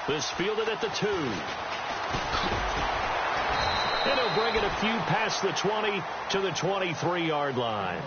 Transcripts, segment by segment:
This fielded at the 2. And he'll bring it a few past the 20 to the 23-yard line.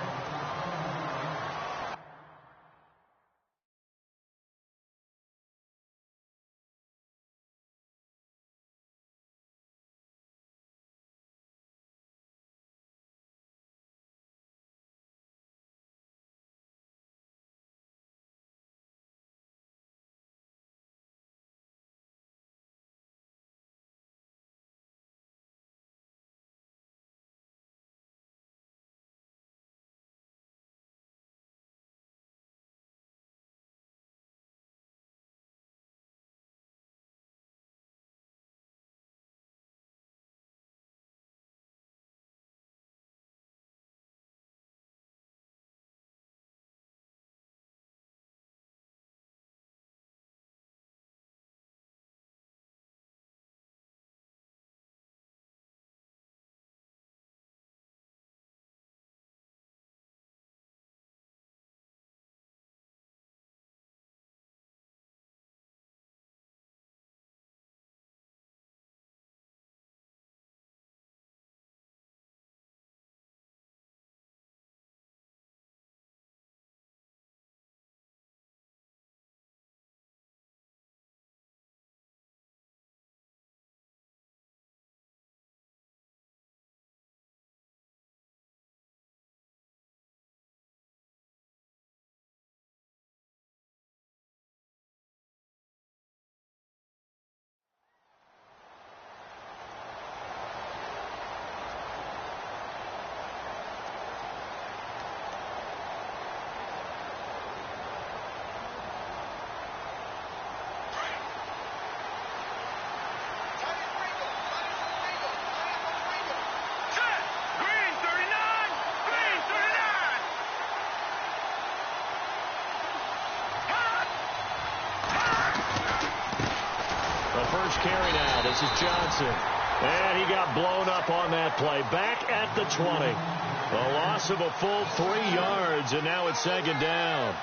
First carry now. This is Johnson. And he got blown up on that play. Back at the 20. A loss of a full 3 yards, and now it's second down.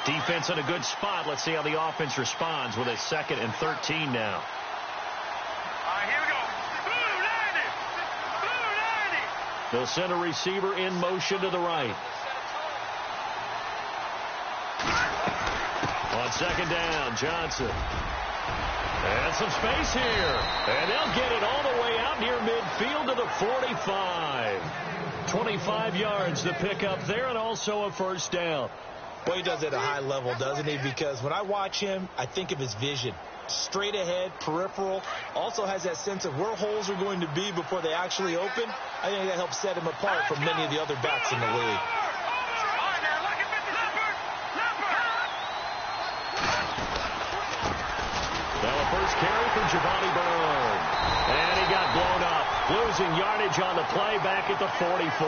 Defense in a good spot. Let's see how the offense responds with a 2nd and 13 now. They'll send a receiver in motion to the right. On second down, Johnson. And some space here. And they'll get it all the way out near midfield to the 45. 25 yards to pick up there, and also a first down. Well, he does it at a high level, doesn't he? Because when I watch him, I think of his vision. Straight ahead, peripheral, also has that sense of where holes are going to be before they actually open. I think that helps set him apart from many of the other backs in the league. Now a first carry for Giovanni Byrne. And he got blown up, losing yardage on the play back at the 44.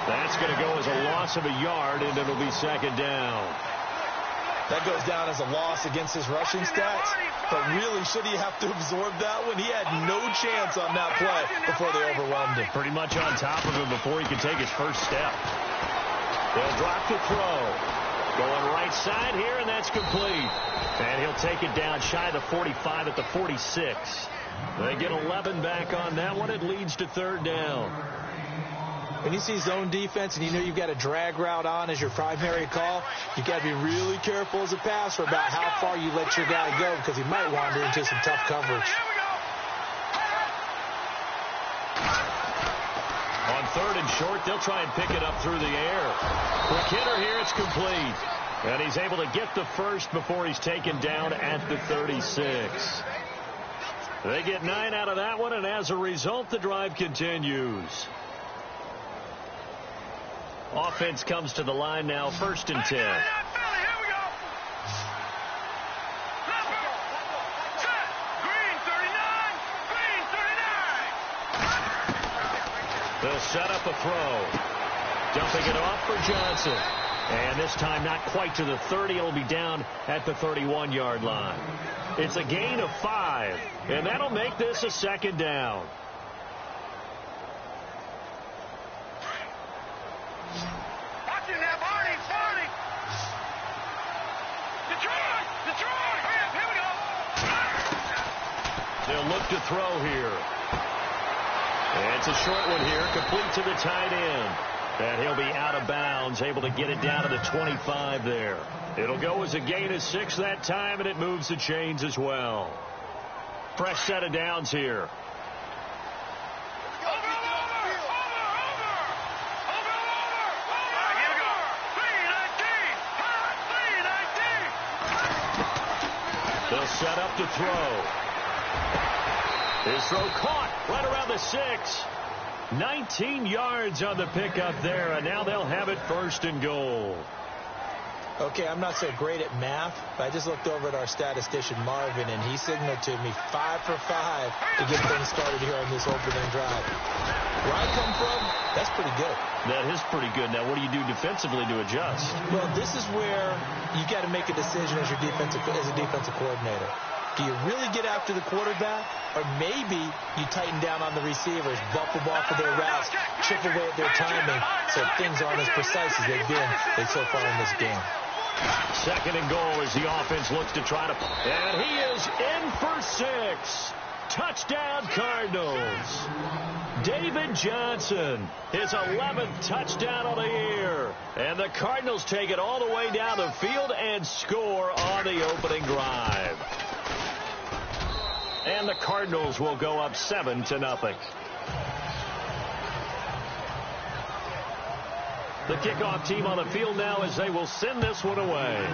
That's going to go as a loss of a yard, and it'll be second down. That goes down as a loss against his rushing stats. But really, should he have to absorb that one? He had no chance on that play before they overwhelmed him. Pretty much on top of him before he could take his first step. They'll drop the throw. Going right side here, and that's complete. And he'll take it down shy of the 45 at the 46. They get 11 back on that one. It leads to third down. When you see zone defense and you know you've got a drag route on as your primary call, you've got to be really careful as a passer about how far you let your guy go, because he might wander into some tough coverage. On third and short, they'll try and pick it up through the air. Quick hitter here, it's complete. And he's able to get the first before he's taken down at the 36. They get 9 out of that one, and as a result, the drive continues. Offense comes to the line now, 1st and 10. They'll set up a throw. Dumping it off for Johnson. And this time not quite to the 30. It'll be down at the 31-yard line. It's a gain of 5, and that'll make this a second down. look to throw here. And it's a short one here, complete to the tight end. And he'll be out of bounds, able to get it down to the 25 there. It'll go as a gain of 6 that time, and it moves the chains as well. Fresh set of downs here. They'll set up to throw. His throw caught right around the 6. 19 yards on the pickup there, and now they'll have it 1st and goal. Okay, I'm not so great at math, but I just looked over at our statistician, Marvin, and he signaled to me 5 for 5 to get things started here on this opening drive. Where I come from, that's pretty good. That is pretty good. Now, what do you do defensively to adjust? Well, this is where you got to make a decision as a defensive coordinator. Do you really get after the quarterback, or maybe you tighten down on the receivers, bump the ball for their routes, chip away at their timing, so things aren't as precise as they've been so far in this game? 2nd and goal as the offense looks to try to... And he is in for 6. Touchdown, Cardinals. David Johnson, his 11th touchdown of the year. And the Cardinals take it all the way down the field and score on the opening drive. And the Cardinals will go up 7-0. The kickoff team on the field now as they will send this one away.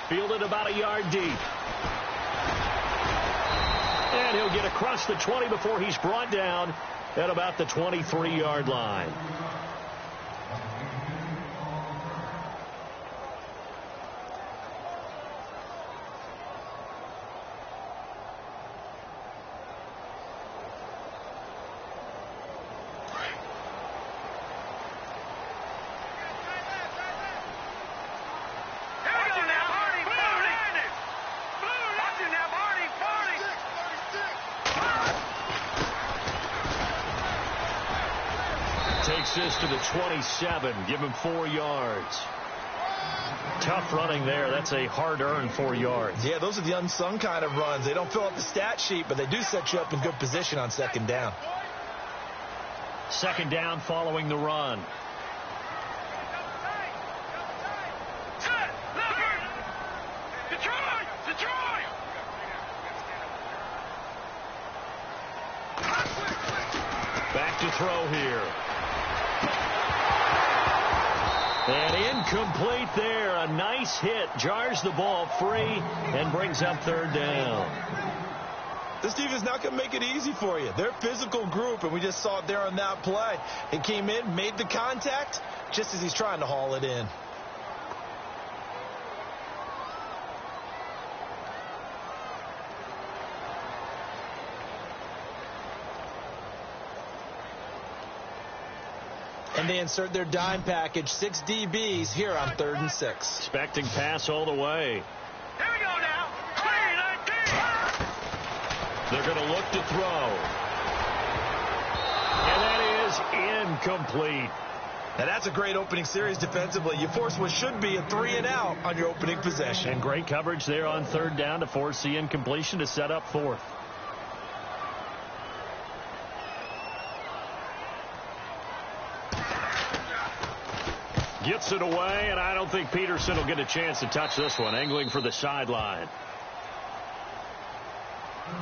Fielded about a yard deep. And he'll get across the 20 before he's brought down at about the 23-yard line. Takes this to the 27. Give him 4 yards. Tough running there. That's a hard-earned 4 yards. Yeah, those are the unsung kind of runs. They don't fill up the stat sheet, but they do set you up in good position on 2nd down. 2nd down following the run. Back to throw here. And incomplete there. A nice hit. Jars the ball free and brings up 3rd down. This defense is not going to make it easy for you. They're a physical group, and we just saw it there on that play. It came in, made the contact, just as he's trying to haul it in. And they insert their dime package, 6 DBs here on 3rd and 6. Expecting pass all the way. Here we go now. 3-19. They're going to look to throw. And that is incomplete. Now that's a great opening series defensively. You force what should be a 3-and-out on your opening possession. And great coverage there on 3rd down to force the incompletion to set up 4th. Gets it away, and I don't think Peterson will get a chance to touch this one. Angling for the sideline.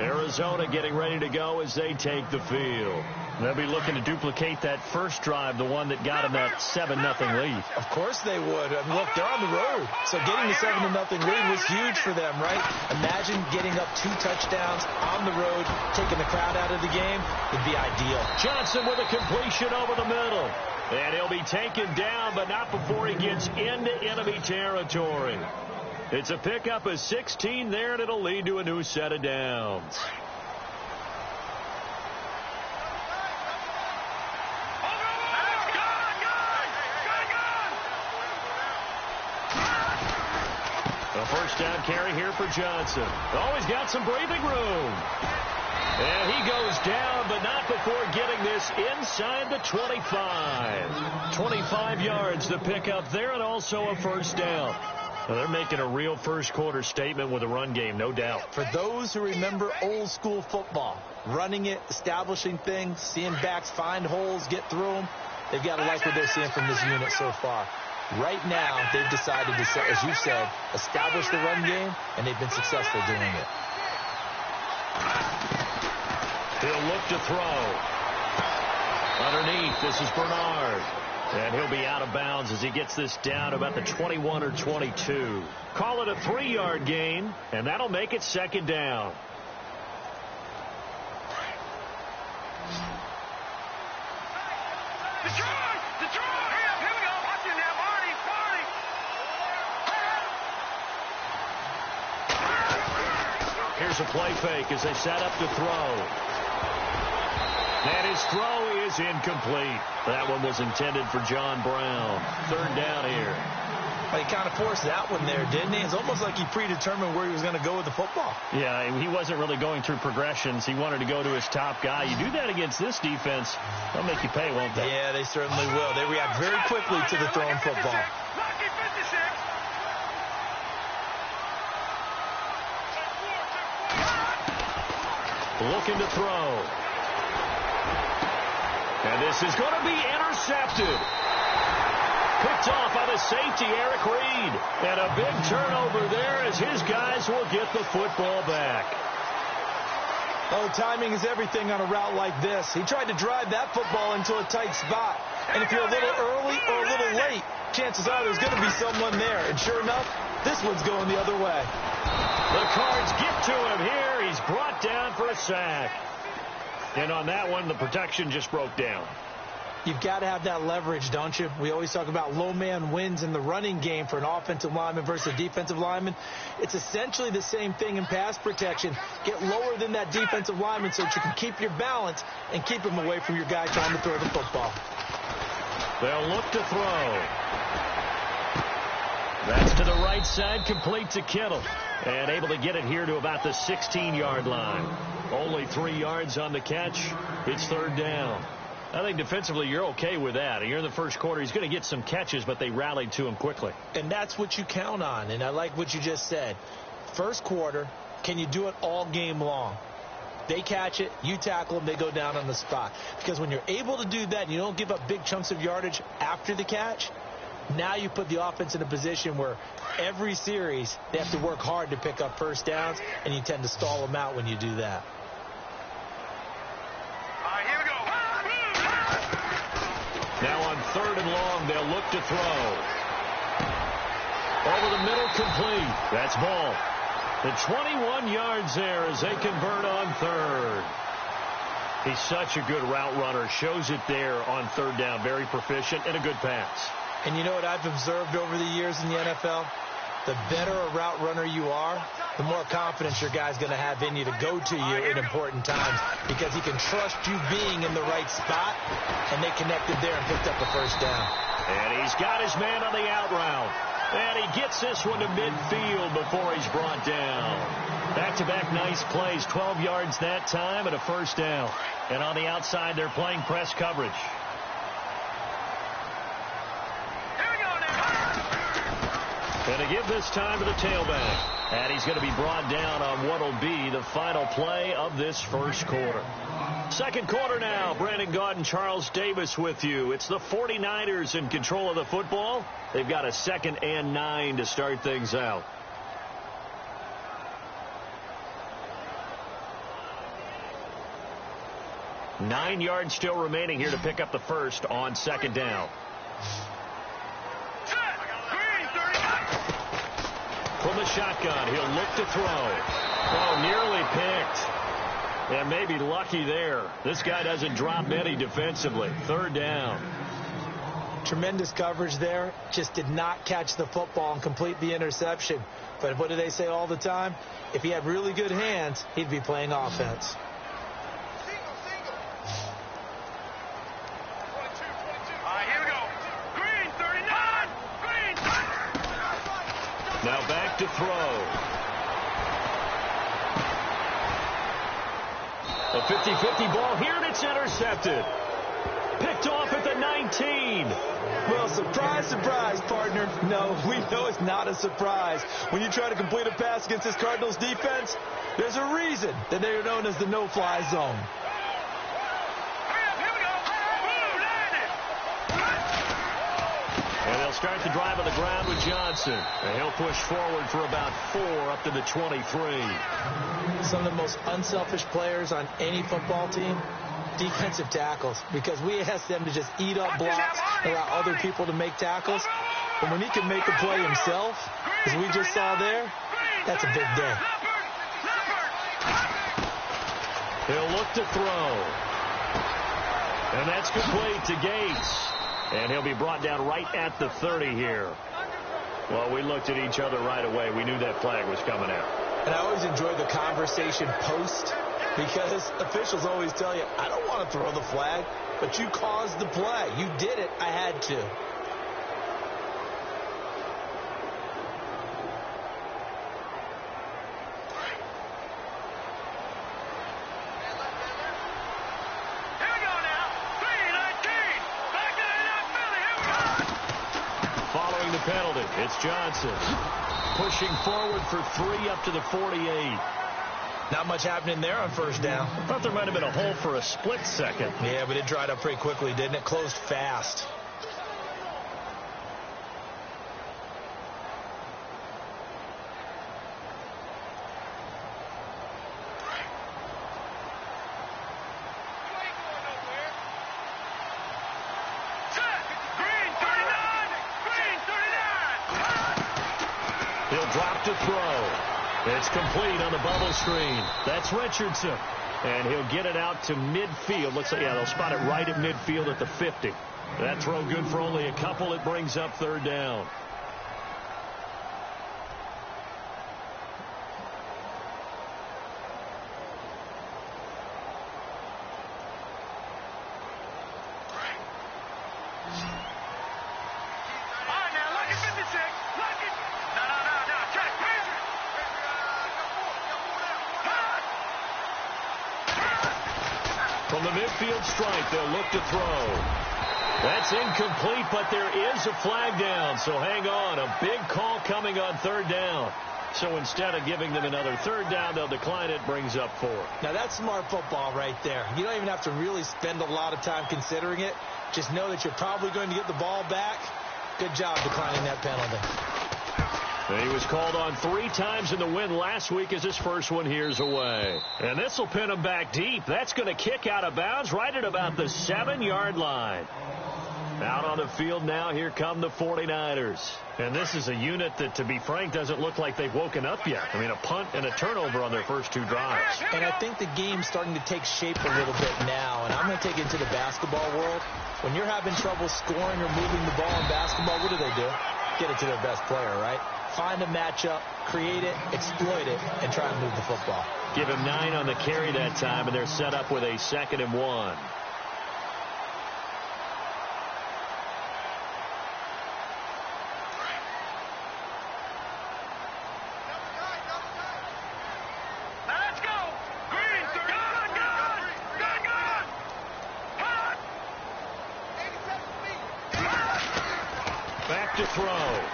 Arizona getting ready to go as they take the field. They'll be looking to duplicate that first drive, the one that got them that 7-0 lead. Of course they would. I mean, look, they're on the road. So getting the 7-0 lead was huge for them, right? Imagine getting up 2 touchdowns on the road, taking the crowd out of the game. Would be ideal. Johnson with a completion over the middle. And he'll be taken down, but not before he gets into enemy territory. It's a pickup of 16 there, and it'll lead to a new set of downs. A first down carry here for Johnson. Oh, he's got some breathing room. And he goes down, but not before getting this inside the 25. 25 yards to pick up there, and also a first down. Well, they're making a real first-quarter statement with a run game, no doubt. For those who remember old-school football, running it, establishing things, seeing backs find holes, get through them, they've got to like what they're seeing from this unit so far. Right now, they've decided to, as you said, establish the run game, and they've been successful doing it. He'll look to throw. Underneath, this is Bernard. And he'll be out of bounds as he gets this down about the 21 or 22. Call it a 3-yard gain, and that'll make it second down. Here's a play fake as they set up to throw. And his throw is incomplete. That one was intended for John Brown. Third down here. Well, he kind of forced that one there, didn't he? It's almost like he predetermined where he was going to go with the football. Yeah, he wasn't really going through progressions. He wanted to go to his top guy. You do that against this defense, they'll make you pay, won't they? Yeah, they certainly will. They react very quickly to the thrown football. Looking to throw. And this is going to be intercepted. Picked off by the safety, Eric Reed. And a big turnover there as his guys will get the football back. Oh, timing is everything on a route like this. He tried to drive that football into a tight spot. And if you're a little early or a little late, chances are there's going to be someone there. And sure enough, this one's going the other way. The Cards get to him here. He's brought down for a sack. And on that one, the protection just broke down. You've got to have that leverage, don't you? We always talk about low man wins in the running game for an offensive lineman versus a defensive lineman. It's essentially the same thing in pass protection. Get lower than that defensive lineman so that you can keep your balance and keep him away from your guy trying to throw the football. They'll look to throw. That's to the right side, complete to Kittle. And able to get it here to about the 16-yard line. Only 3 yards on the catch. It's third down. I think defensively you're okay with that. You're in the first quarter. He's going to get some catches, but they rallied to him quickly. And that's what you count on. And I like what you just said. First quarter, can you do it all game long? They catch it, you tackle them, they go down on the spot. Because when you're able to do that and you don't give up big chunks of yardage after the catch, now you put the offense in a position where every series they have to work hard to pick up first downs, and you tend to stall them out when you do that. Here we go. Now on third and long, they'll look to throw. Over the middle, complete. That's ball. The 21 yards there as they convert on third. He's such a good route runner. Shows it there on third down. Very proficient and a good pass. And you know what I've observed over the years in the NFL? The better a route runner you are, the more confidence your guy's going to have in you to go to you in important times because he can trust you being in the right spot, and they connected there and picked up a first down. And he's got his man on the out route. And he gets this one to midfield before he's brought down. Back-to-back nice plays, 12 yards that time and a first down. And on the outside, they're playing press coverage. And to give this time to the tailback. And he's going to be brought down on what will be the final play of this first quarter. Second quarter now. Brandon Gaudin, Charles Davis with you. It's the 49ers in control of the football. They've got a 2nd and 9 to start things out. Nine yards still remaining here to pick up the first on second down. From the shotgun, he'll look to throw. Oh, nearly picked. And maybe lucky there. This guy doesn't drop many defensively. Third down. Tremendous coverage there. Just did not catch the football and complete the interception. But what do they say all the time? If he had really good hands, he'd be playing offense. Now back to throw. A 50-50 ball here, and it's intercepted. Picked off at the the 19. Well, surprise, surprise, partner. No, we know it's not a surprise. When you try to complete a pass against this Cardinals defense, there's a reason that they are known as the no-fly zone. And they'll start the drive on the ground with Johnson. And he'll push forward for about 4 up to the 23. Some of the most unselfish players on any football team, defensive tackles, because we ask them to just eat up blocks, allow other people to make tackles. But when he can make a play himself, as we just saw there, that's a big day. He'll look to throw. And that's complete to Gates. And he'll be brought down right at the 30 here. Well, we looked at each other right away. We knew that flag was coming out. And I always enjoy the conversation post, because officials always tell you, I don't want to throw the flag, but you caused the play. You did it. I had to. Penalty. It's Johnson pushing forward for 3 up to the 48. Not much happening there on first down. I thought there might have been a hole for a split second. Yeah, but it dried up pretty quickly, didn't it? Closed fast. Drop to throw. It's complete on the bubble screen. That's Richardson. And he'll get it out to midfield. Looks like, yeah, they'll spot it right at midfield at the 50. That throw good for only a couple. It brings up third down. From the midfield stripe, they'll look to throw. That's incomplete, but there is a flag down, so hang on. A big call coming on third down. So instead of giving them another third down, they'll decline it, brings up 4. Now, that's smart football right there. You don't even have to really spend a lot of time considering it. Just know that you're probably going to get the ball back. Good job declining that penalty. He was called on 3 times in the win last week as his first one here's away. And this will pin him back deep. That's going to kick out of bounds right at about the 7-yard line. Out on the field now, here come the 49ers. And this is a unit that, to be frank, doesn't look like they've woken up yet. I mean, a punt and a turnover on their first 2 drives. And I think the game's starting to take shape a little bit now. And I'm going to take it into the basketball world. When you're having trouble scoring or moving the ball in basketball, what do? Get it to their best player, right? Find a matchup, create it, exploit it, and try and move the football. Give him 9 on the carry that time, and they're set up with a 2nd and 1. Back to throw.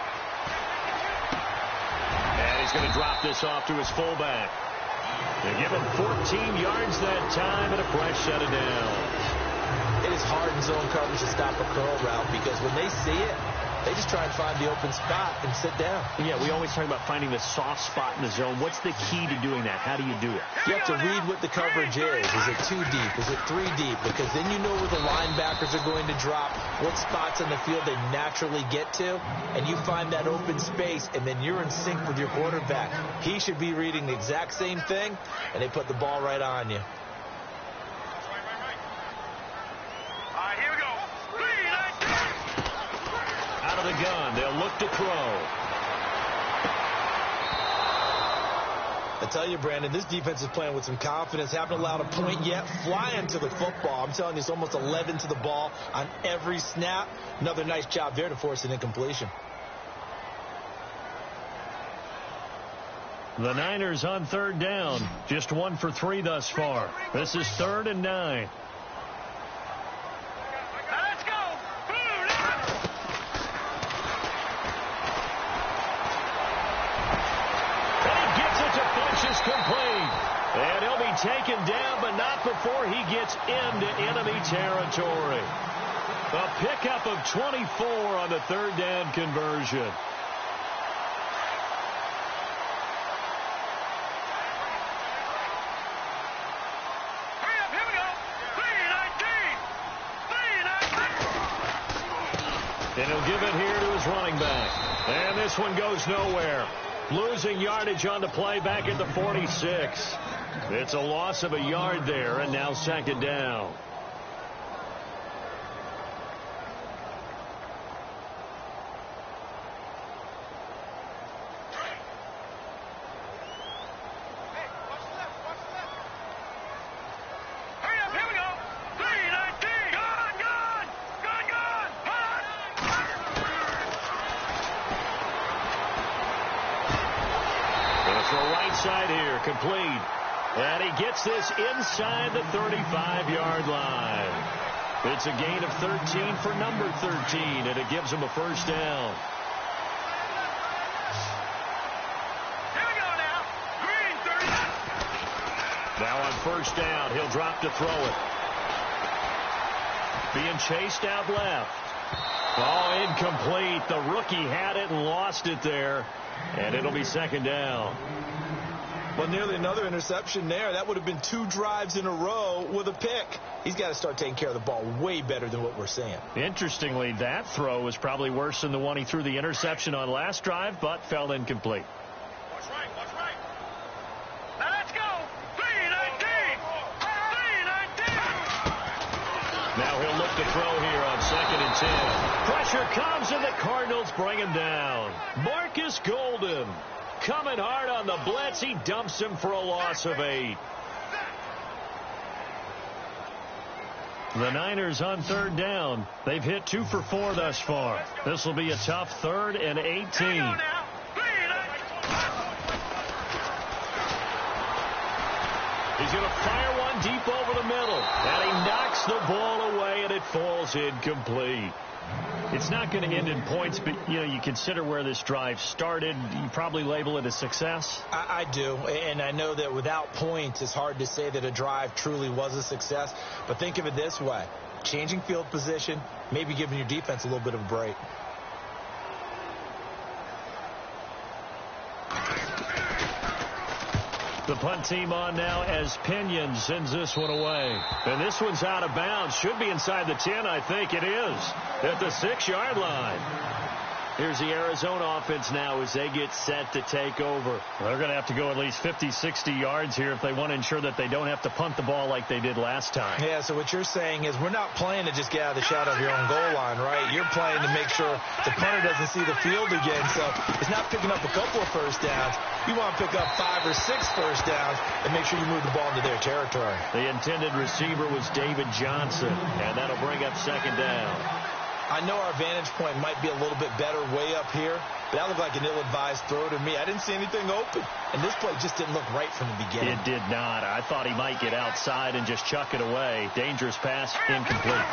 And he's going to drop this off to his fullback. They give him 14 yards that time and a fresh set of downs. It is hard in zone coverage to stop a curl route because when they see it, they just try and find the open spot and sit down. Yeah, we always talk about finding the soft spot in the zone. What's the key to doing that? How do you do it? You have to read what the coverage is. Is it 2 deep? Is it 3 deep? Because then you know where the linebackers are going to drop, what spots on the field they naturally get to, and you find that open space, and then you're in sync with your quarterback. He should be reading the exact same thing, and they put the ball right on you. Out of the gun, they'll look to throw. I tell you, Brandon, this defense is playing with some confidence. Haven't allowed a point yet. Flying to the football. I'm telling you, it's almost 11 to the ball on every snap. Another nice job there to force an incompletion. The Niners on third down. Just 1 for 3 thus far. This is 3rd and 9. Let's go. taken down, but not before he gets into enemy territory. A pickup of 24 on the third down conversion. And he'll give it here to his running back. And this one goes nowhere. Losing yardage on the play back at the 46. It's a loss of a yard there, and now second down. Side here, complete. And he gets this inside the 35-yard line. It's a gain of 13 for number 13, and it gives him a first down. Here we go now. Green 30. Now on first down, he'll drop to throw it. Being chased out left. Oh, incomplete. The rookie had it and lost it there. And it'll be second down. Well, nearly another interception there. That would have been 2 drives in a row with a pick. He's got to start taking care of the ball way better than what we're seeing. Interestingly, that throw was probably worse than the one he threw the interception on last drive, but fell incomplete. Watch right, watch right. Now let's go. 3-19. 3-19. Now he'll look to throw here on 2nd and 10. Pressure comes, and the Cardinals bring him down. Marcus Golden coming hard on the blitz. He dumps him for a loss of 8. The Niners on third down. They've hit 2 for 4 thus far. This will be a tough 3rd and 18. He's going to fire one deep over the middle. And he knocks the ball away, and it falls incomplete. It's not going to end in points, but, you consider where this drive started. You probably label it a success. I do, and I know that without points, it's hard to say that a drive truly was a success. But think of it this way. Changing field position, maybe giving your defense a little bit of a break. The punt team on now as Pinion sends this one away. And this one's out of bounds. Should be inside the 10, I think it is. At the 6-yard line. Here's the Arizona offense now as they get set to take over. They're going to have to go at least 50, 60 yards here if they want to ensure that they don't have to punt the ball like they did last time. Yeah, so what you're saying is we're not playing to just get out of the shadow of your own goal line, right? You're playing to make sure the punter doesn't see the field again. So it's not picking up a couple of first downs. You want to pick up 5 or 6 first downs and make sure you move the ball into their territory. The intended receiver was David Johnson, and that'll bring up second down. I know our vantage point might be a little bit better way up here, but that looked like an ill-advised throw to me. I didn't see anything open, and this play just didn't look right from the beginning. It did not. I thought he might get outside and just chuck it away. Dangerous pass, incomplete.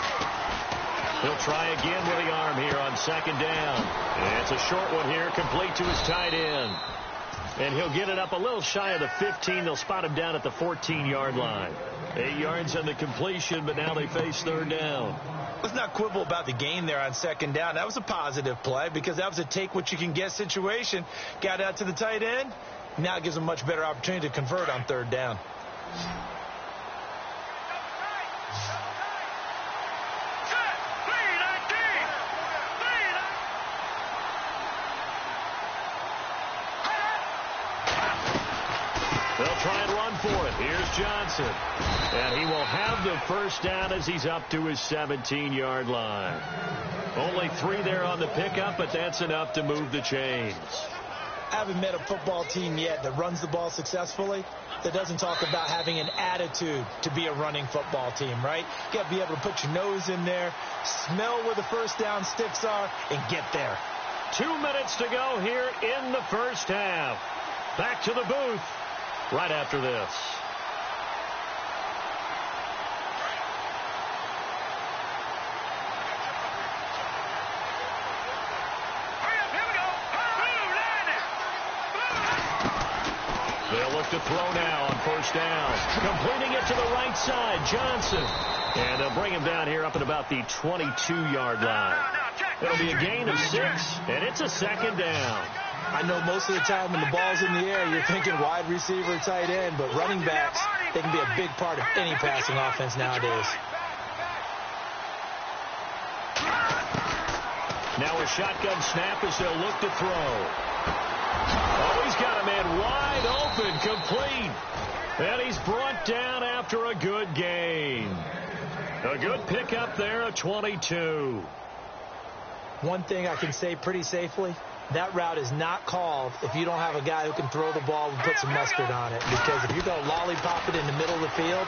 He'll try again with the arm here on second down. And it's a short one here, complete to his tight end. And he'll get it up a little shy of the 15. They'll spot him down at the 14-yard line. 8 yards on the completion, but now they face third down. Let's not quibble about the gain there on second down. That was a positive play because that was a take-what-you-can-get situation. Got out to the tight end. Now it gives them a much better opportunity to convert on third down. They'll try and run for it. Here's Johnson. And he will have the first down as he's up to his 17-yard line. Only 3 there on the pickup, but that's enough to move the chains. I haven't met a football team yet that runs the ball successfully that doesn't talk about having an attitude to be a running football team, right? You got to be able to put your nose in there, smell where the first down sticks are, and get there. 2 minutes to go here in the first half. Back to the booth right after this. They'll look to throw now on first down. Completing it to the right side, Johnson. And they'll bring him down here up at about the 22-yard line. It'll be a gain of 6, and it's a second down. I know most of the time when the ball's in the air, you're thinking wide receiver, tight end, but running backs, they can be a big part of any passing offense nowadays. Now a shotgun snap as they'll look to throw. Oh, he's got a man wide open, complete. And he's brought down after a good gain. A good pickup there of 22. One thing I can say pretty safely, that route is not called if you don't have a guy who can throw the ball and put some mustard on it. Because if you're going to lollipop it in the middle of the field,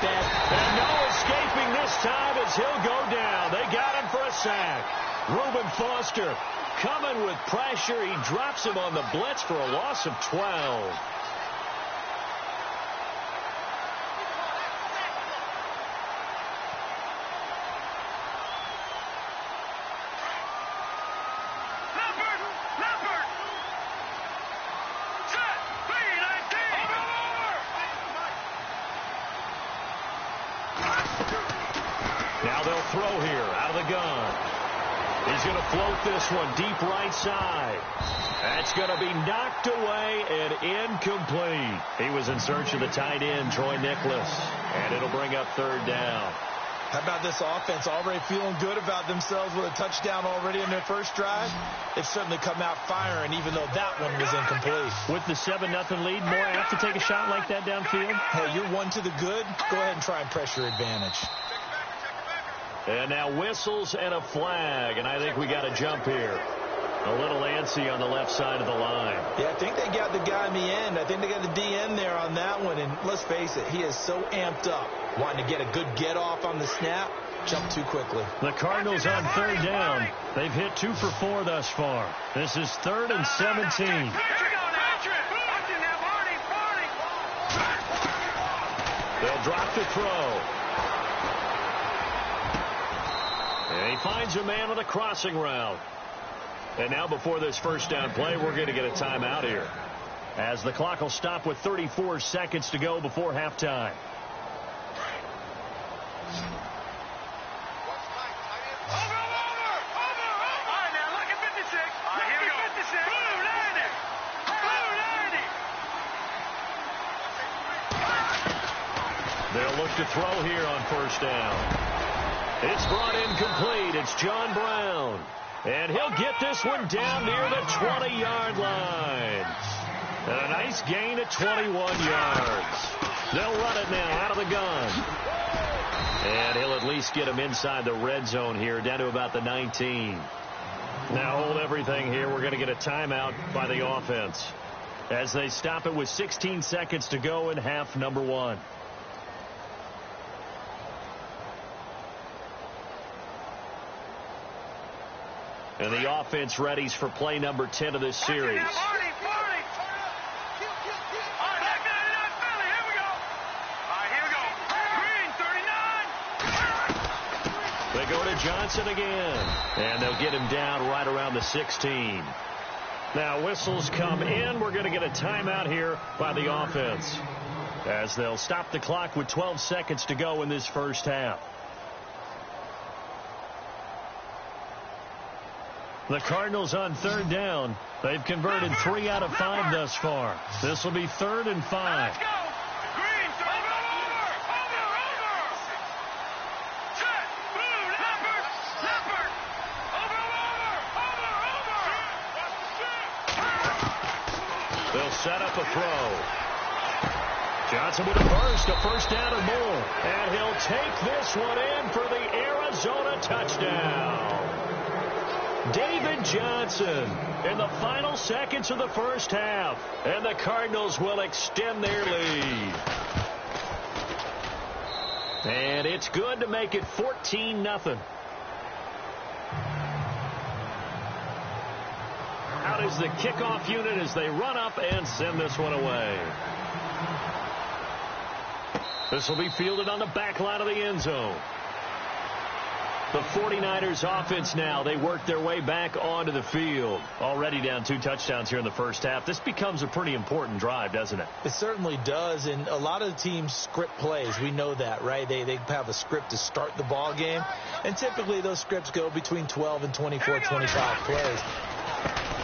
bad. And no escaping this time as he'll go down. They got him for a sack. Reuben Foster coming with pressure. He drops him on the blitz for a loss of 12. Now they'll throw here out of the gun. He's going to float this one deep right side. That's going to be knocked away and incomplete. He was in search of the tight end, Troy Nicholas, and it'll bring up third down. How about this offense already feeling good about themselves with a touchdown already in their first drive? They've certainly come out firing, even though that one was incomplete. With the 7-0 lead, more apt to take a shot like that downfield? Hey, you're one to the good. Go ahead and try and pressure advantage. And now whistles and a flag, and I think we got a jump here. A little antsy on the left side of the line. Yeah, I think they got the guy in the end. I think they got the DN there on that one. And let's face it, he is so amped up, wanting to get a good get-off on the snap, jump too quickly. The Cardinals on third down. They've hit 2 for 4 thus far. This is 3rd and 17. They'll drop the throw. And he finds a man on a crossing route. And now before this first down play, we're going to get a timeout here, as the clock will stop with 34 seconds to go before halftime. They'll look to throw here on first down. It's brought in complete. It's John Brown. And he'll get this one down near the 20-yard line. And a nice gain at 21 yards. They'll run it now out of the gun. And he'll at least get him inside the red zone here, down to about the 19. Now hold everything here. We're going to get a timeout by the offense, as they stop it with 16 seconds to go in half number 1. And the offense readies for play number 10 of this series. They go to Johnson again, and they'll get him down right around the 16. Now whistles come in. We're going to get a timeout here by the offense, as they'll stop the clock with 12 seconds to go in this first half. The Cardinals on third down. They've converted 3 out of 5 thus far. This will be 3rd and 5. They'll set up a throw. Johnson with a burst, a first down or more. And he'll take this one in for the Arizona touchdown. David Johnson in the final seconds of the first half, and the Cardinals will extend their lead. And it's good to make it 14-0. Out is the kickoff unit as they run up and send this one away. This will be fielded on the back line of the end zone. The 49ers offense now, they work their way back onto the field. Already down 2 touchdowns here in the first half. This becomes a pretty important drive, doesn't it? It certainly does, and a lot of the teams script plays. We know that, right? They have a script to start the ball game, and typically those scripts go between 12 and 24, 25 plays.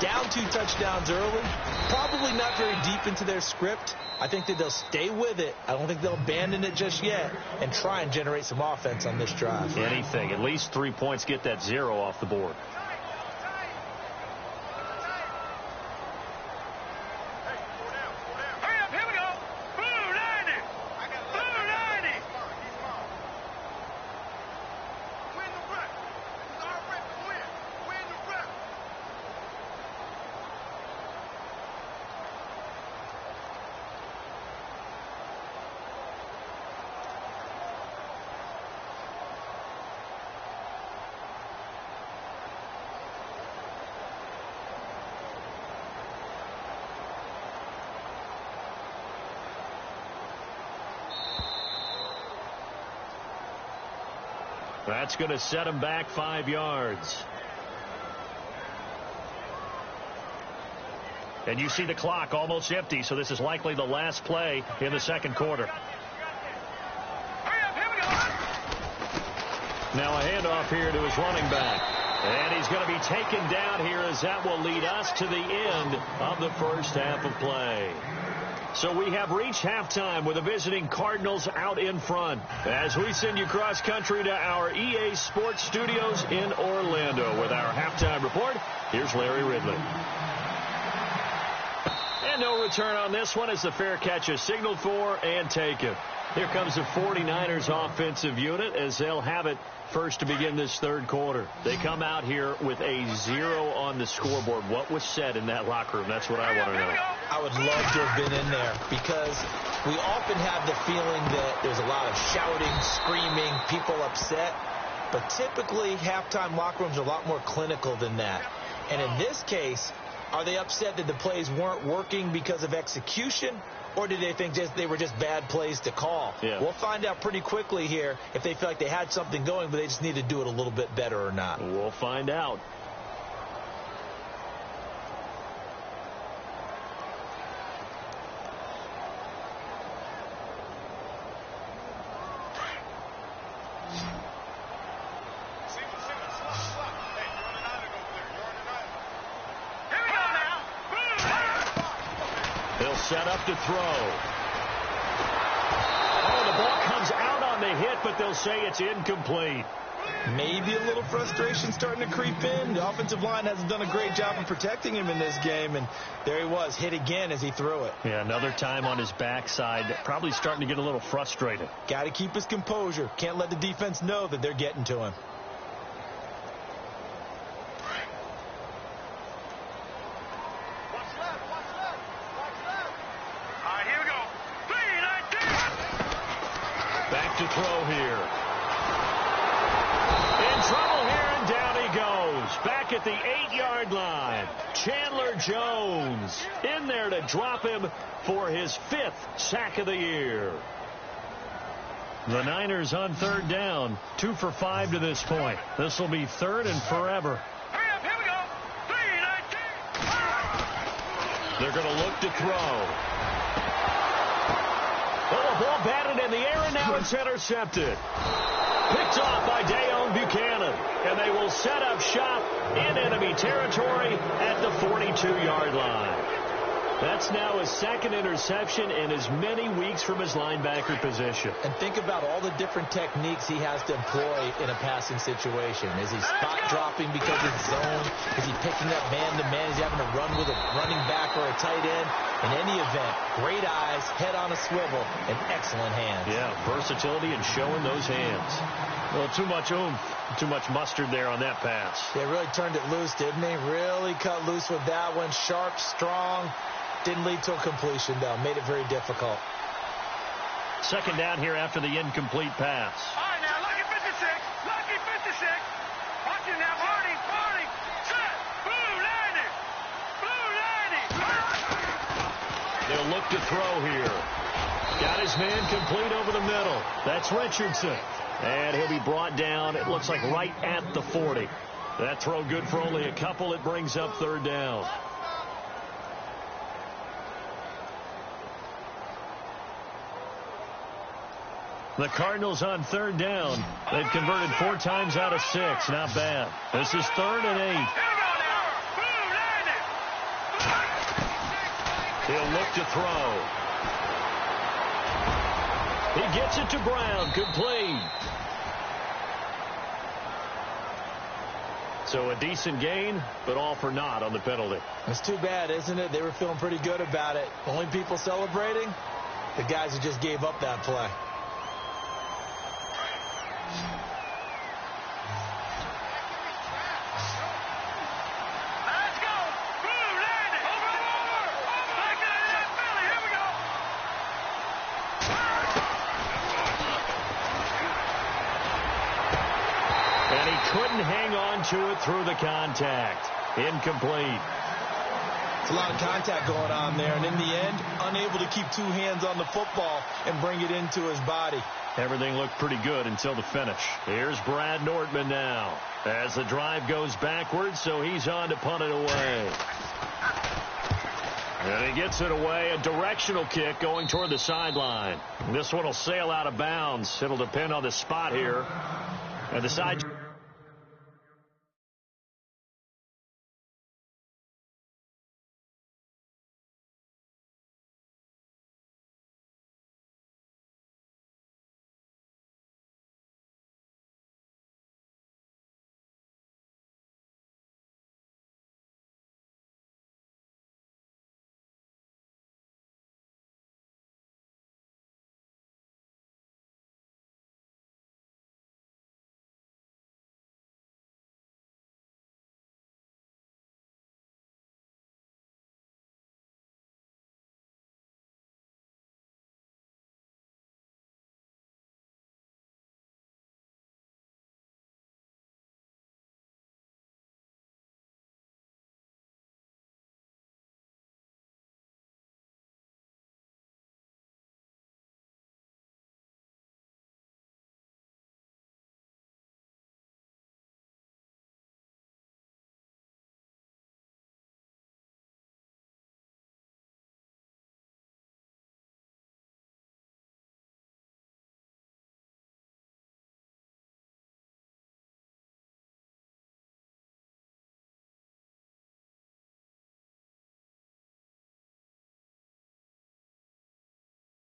Down 2 touchdowns early, probably not very deep into their script. I think that they'll stay with it. I don't think they'll abandon it just yet and try and generate some offense on this drive. Anything. At least 3 points, get that 0 off the board. That's going to set him back 5 yards. And you see the clock almost empty, so this is likely the last play in the second quarter. Now a handoff here to his running back. And he's going to be taken down here as that will lead us to the end of the first half of play. So we have reached halftime with the visiting Cardinals out in front. As we send you cross country to our EA Sports Studios in Orlando with our halftime report, here's Larry Ridley. And no return on this one as the fair catch is signaled for and taken. Here comes the 49ers offensive unit as they'll have it first to begin this third quarter. They come out here with a 0 on the scoreboard. What was said in that locker room? That's what I want to know. I would love to have been in there because we often have the feeling that there's a lot of shouting, screaming, people upset. But typically, halftime locker rooms are a lot more clinical than that. And in this case, are they upset that the plays weren't working because of execution? Or did they think they were just bad plays to call? Yeah. We'll find out pretty quickly here if they feel like they had something going, but they just need to do it a little bit better or not. We'll find out. Set up to throw. Oh, the ball comes out on the hit, but they'll say it's incomplete. Maybe a little frustration starting to creep in. The offensive line hasn't done a great job of protecting him in this game, and there he was, hit again as he threw it. Yeah, another time on his backside, probably starting to get a little frustrated. Got to keep his composure. Can't let the defense know that they're getting to him. To throw here. In trouble here, and down he goes. Back at the 8-yard line. Chandler Jones in there to drop him for his 5th sack of the year. The Niners on third down. 2 for 5 to this point. This will be third and forever. Here we go. 3-19. They're going to look to throw. Oh, a ball batted in the air, and now it's intercepted. Picked off by Dayon Buchanan. And they will set up shop in enemy territory at the 42-yard line. That's now his 2nd interception in as many weeks from his linebacker position. And think about all the different techniques he has to employ in a passing situation. Is he spot dropping because of zone? Is he picking up man-to-man? Is he having to run with a running back or a tight end? In any event, great eyes, head on a swivel, and excellent hands. Yeah, versatility and showing those hands. Well, too much oomph, too much mustard there on that pass. Yeah, really turned it loose, didn't he? Really cut loose with that one. Sharp, strong. Didn't lead to a completion, though. Made it very difficult. 2nd down here after the incomplete pass. All right, now, lucky 56. Lucky 56. Watch it now, Marty. Set. Blue 90. Blue 90. They'll look to throw here. Got his man complete over the middle. That's Richardson. And he'll be brought down, it looks like, right at the 40. That throw good for only a couple. It brings up third down. The Cardinals on third down. They've converted 4 times out of 6. Not bad. This is 3rd and 8. He'll look to throw. He gets it to Brown. Complete. So a decent gain, but all for naught on the penalty. That's too bad, isn't it? They were feeling pretty good about it. Only people celebrating, the guys who just gave up that play. Let's go. Boom, landed. Over. Back to that Philly. Here we go. And he couldn't hang on to it through the contact. Incomplete. It's a lot of contact going on there, and in the end, unable to keep 2 hands on the football and bring it into his body. Everything looked pretty good until the finish. Here's Brad Nordman now as the drive goes backwards, so he's on to punt it away. And he gets it away, a directional kick going toward the sideline. This one will sail out of bounds. It'll depend on the spot here. And the side...